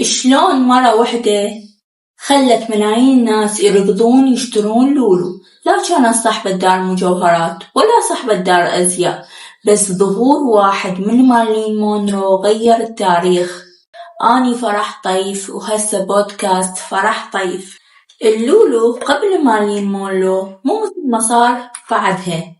شلون مرة وحدة خلت ملايين الناس يركضون يشترون لولو. لا كانت صاحبة دار مجوهرات ولا صاحبة دار أزياء، بس ظهور واحد من مارلين مونرو غير التاريخ. أني فرح طيف وهسه بودكاست فرح طيف. اللولو قبل مارلين مونرو مو مثل ما صار بعدها.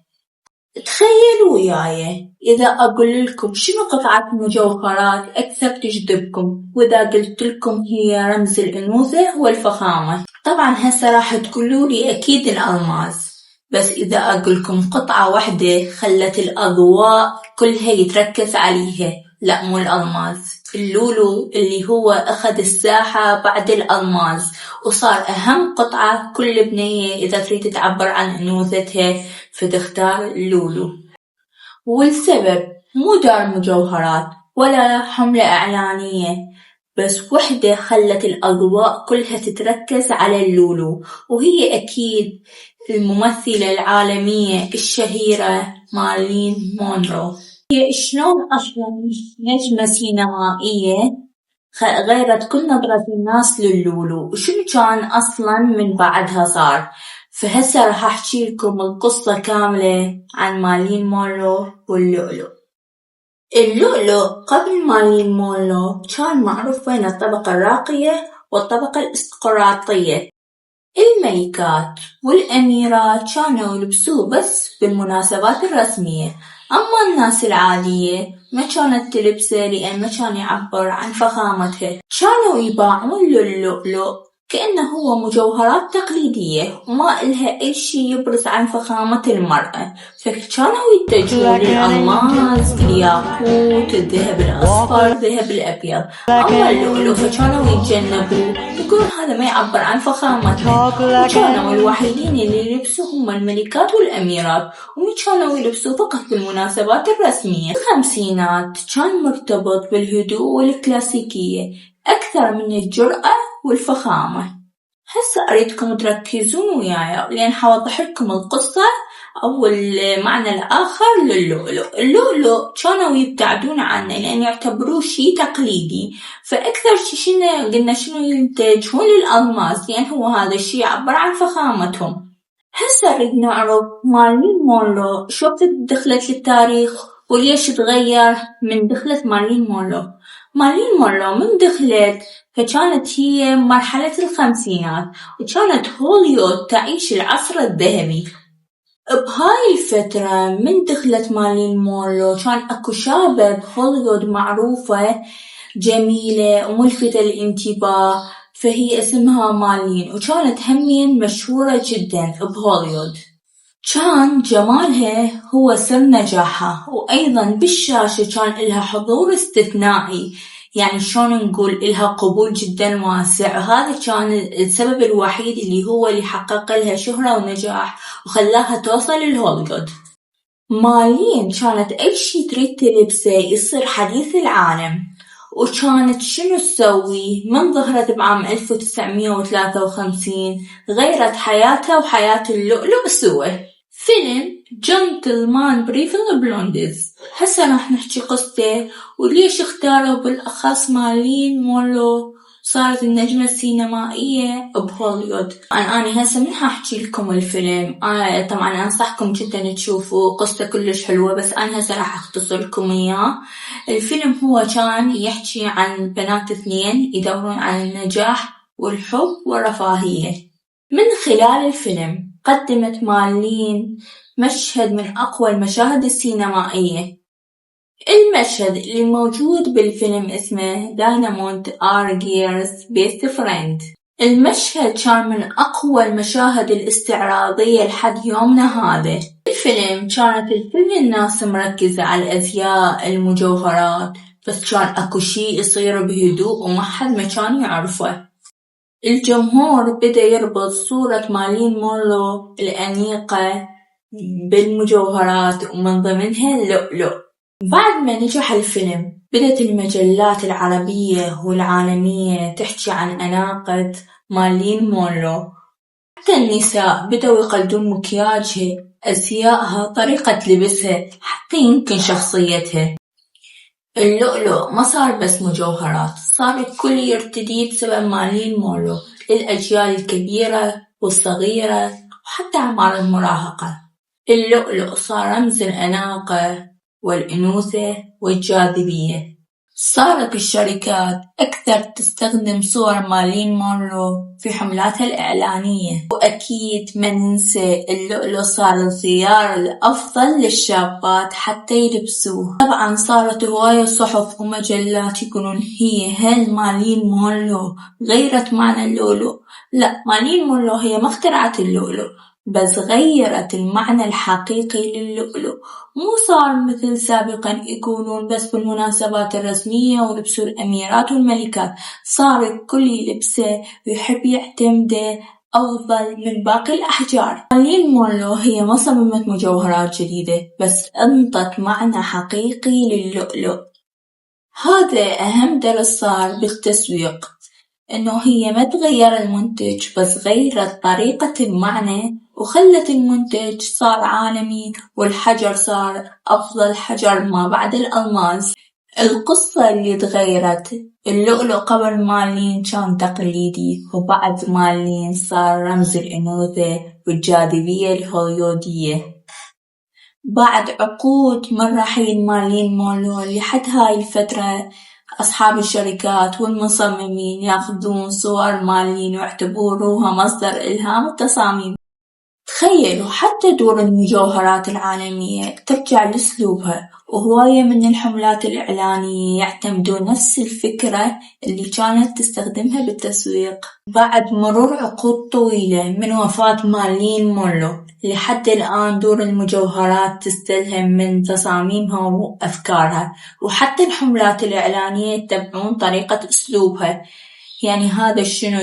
تخيلوا وياي إذا أقول لكم شنو قطعة مجوهرات أكثر تجذبكم، وإذا قلت لكم هي رمز الأنوثة والفخامة. طبعا هسه راح تقولوا لي أكيد الألماس، بس إذا أقول لكم قطعة واحدة خلت الأضواء كلها يتركز عليها، لا مو الألماس، اللولو اللي هو أخذ الساحة بعد الألماس وصار أهم قطعة. كل بنية إذا تريد تعبر عن أنوثتها فتختار اللولو. والسبب مو دار مجوهرات ولا حملة إعلانية، بس وحدة خلت الأضواء كلها تتركز على اللولو، وهي أكيد الممثلة العالمية الشهيرة مارلين مونرو. هي شلون أصلاً نجمة سينمائية غيرت كل نظرة الناس للولو، وشنو كان أصلاً من بعدها صار. فهسه راح أحكي لكم القصة كاملة عن مارلين مونرو واللؤلؤ. اللؤلؤ قبل مارلين مونرو كان معروف بين الطبقة الراقية والطبقة الاستقراطية. الملكات والأميرات كانوا يلبسوه بس بالمناسبات الرسمية، أما الناس العادية ما كانت تلبسه لأن ما كان يعبر عن فخامتها. كانوا يباعون اللؤلؤ كأنه هو مجوهرات تقليدية وما إلها أي شي يبرز عن فخامة المرأة، فكانوا يتجهون للألماس، الياقوت، الذهب الأصفر، الذهب الأبيض. أما اللؤلؤ فكانوا يتجنبوه يقولون هذا ما يعبر عن فخامتها، وكانوا الوحيدين اللي يلبسوه هم الملكات والأميرات، وكانوا يلبسوه فقط بالمناسبات الرسمية. الخمسينات كان مرتبط بالهدوء والكلاسيكية أكثر من الجرأة والفخامة. هسه أريدكم تركزون وياي لأن حوضح لكم القصة أو المعنى الآخر للؤلؤ. اللؤلؤ كانوا يبتعدون عنه لأن يعتبروه شيء تقليدي، فأكثر شيء قلنا شنو يتجهون للألماس لأن هو هذا الشيء يعبر عن فخامتهم. هسه أريد نعرف مارلين مونرو شو وقت دخلت للتاريخ وليش تغير من دخلت مارلين مونرو. مارلين مونرو من دخلت فكانت هي مرحلة الخمسينات، وكانت هوليوود تعيش العصر الذهبي. بهاي الفترة من دخلت مارلين مونرو كان أكو شابة بهوليوود معروفة جميلة وملفتة للانتباه، فهي اسمها مارلين، وكانت همين مشهورة جدا بهوليوود. كان جمالها هو سر نجاحها، وأيضا بالشاشة كان لها حضور استثنائي، يعني شلون نقول إلها قبول جدا واسع، وهذا كان السبب الوحيد اللي حقق لها شهرة ونجاح وخلاها توصل لهوليوود. مارلين كانت أي شي تريد تلبسه يصير حديث العالم، وكانت شنو تسوي من ظهرت بعام 1953 غيرت حياتها وحياة اللؤلؤ سوا. فيلم جنتلمان بريفل بلوندز. هسه راح نحكي قصته وليش اختاروا بالأخص مارلين مونرو صارت النجمة السينمائية بهوليوود. أنا هسه من هحكي لكم الفيلم، طبعا أنصحكم جدا تشوفوا، قصته كلش حلوة، بس أنا هسه راح أختصر لكم إياه. الفيلم هو كان يحكي عن بنات اثنين يدورون عن النجاح والحب والرفاهية. من خلال الفيلم قدمت مارلين مشهد من أقوى المشاهد السينمائية. المشهد اللي موجود بالفيلم اسمه داينامونت آر جيرز بيست فريند. المشهد كان من أقوى المشاهد الاستعراضية لحد يومنا هذا. الفيلم كانت الكل الناس مركزة على الأزياء المجوهرات، بس كان أكو شيء يصير بهدوء وما حد ما كان يعرفه. الجمهور بدأ يربط صورة مارلين مونرو الأنيقة بالمجوهرات ومن ضمنها اللؤلؤ. بعد ما نجح الفيلم بدأت المجلات العربية والعالمية تحكي عن أناقة مارلين مونرو، حتى النساء بدأوا يقلدون مكياجها، أزيائها، طريقة لبسها، حتى يمكن شخصيتها. اللؤلؤ ما صار بس مجوهرات، صار الكل يرتديه بسبب مارلين مونرو للأجيال الكبيرة والصغيرة وحتى أعمار المراهقة. اللؤلؤ صار رمز الأناقة والأنوثة والجاذبية. صارت الشركات أكثر تستخدم صور مارلين مونرو في حملاتها الإعلانية، وأكيد ما ننسى اللؤلؤ صار الخيار الأفضل للشابات حتى يلبسوه. طبعا صارت هواية صحف ومجلات يقولون هل مارلين مونرو غيرت معنى اللؤلؤ؟ لا، مارلين مونرو هي ما اخترعت اللؤلؤ، بس غيرت المعنى الحقيقي للؤلؤ. مو صار مثل سابقا يكونون بس بالمناسبات الرسمية ولبسوا الأميرات والملكات، صار الكل يلبسه ويحب يعتمده أفضل من باقي الأحجار. مارلين مونرو هي ما صممت مجوهرات جديدة، بس أنطت معنى حقيقي للؤلؤ. هذا أهم درس صار بالتسويق، إنه هي ما تغير المنتج بس غيرت طريقة المعنى وخلت المنتج صار عالمي والحجر صار أفضل حجر ما بعد الألماس. القصة اللي تغيرت، اللؤلؤ قبل مارلين كان تقليدي، وبعد مارلين صار رمز الأنوثة والجاذبية الهوليودية. بعد عقود من رحيل مارلين مونرو لحد هاي الفترة، أصحاب الشركات والمصممين ياخذون صور مارلين ويعتبروها مصدر إلهام التصاميم. تخيلوا حتى دور المجوهرات العالمية ترجع لأسلوبها، وهواية من الحملات الإعلانية يعتمدون نفس الفكرة اللي كانت تستخدمها بالتسويق. بعد مرور عقود طويلة من وفاة مارلين مونرو، لحد الآن دور المجوهرات تستلهم من تصاميمها وأفكارها، وحتى الحملات الإعلانية يتبعون طريقة أسلوبها. يعني هذا شنو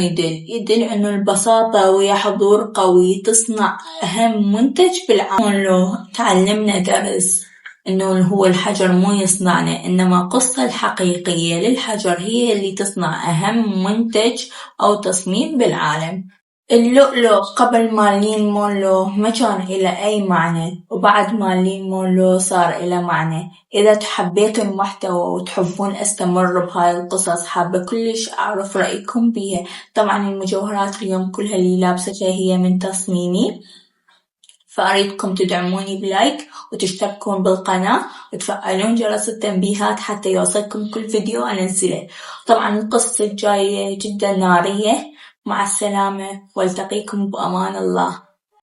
يدل إنه البساطة ويا حضور قوي تصنع أهم منتج بالعالم. لو تعلمنا درس إنه هو الحجر مو يصنعنا، إنما القصة الحقيقية للحجر هي اللي تصنع أهم منتج أو تصميم بالعالم. اللؤلؤ قبل مارلين مونرو ما كان إله أي معنى، وبعد مارلين مونرو صار إله معنى. إذا حبيتوا المحتوى وتحبون أستمر بهاي القصص، حابة كلش أعرف رأيكم بيها. طبعا المجوهرات اليوم كلها اللي لابستها هي من تصميمي، فأريدكم تدعموني بلايك وتشتركون بالقناة وتفعلون جرس التنبيهات حتى يوصلكم كل فيديو أنزله. طبعا القصة الجاية جدا نارية. مع السلامة والتقيكم بأمان الله.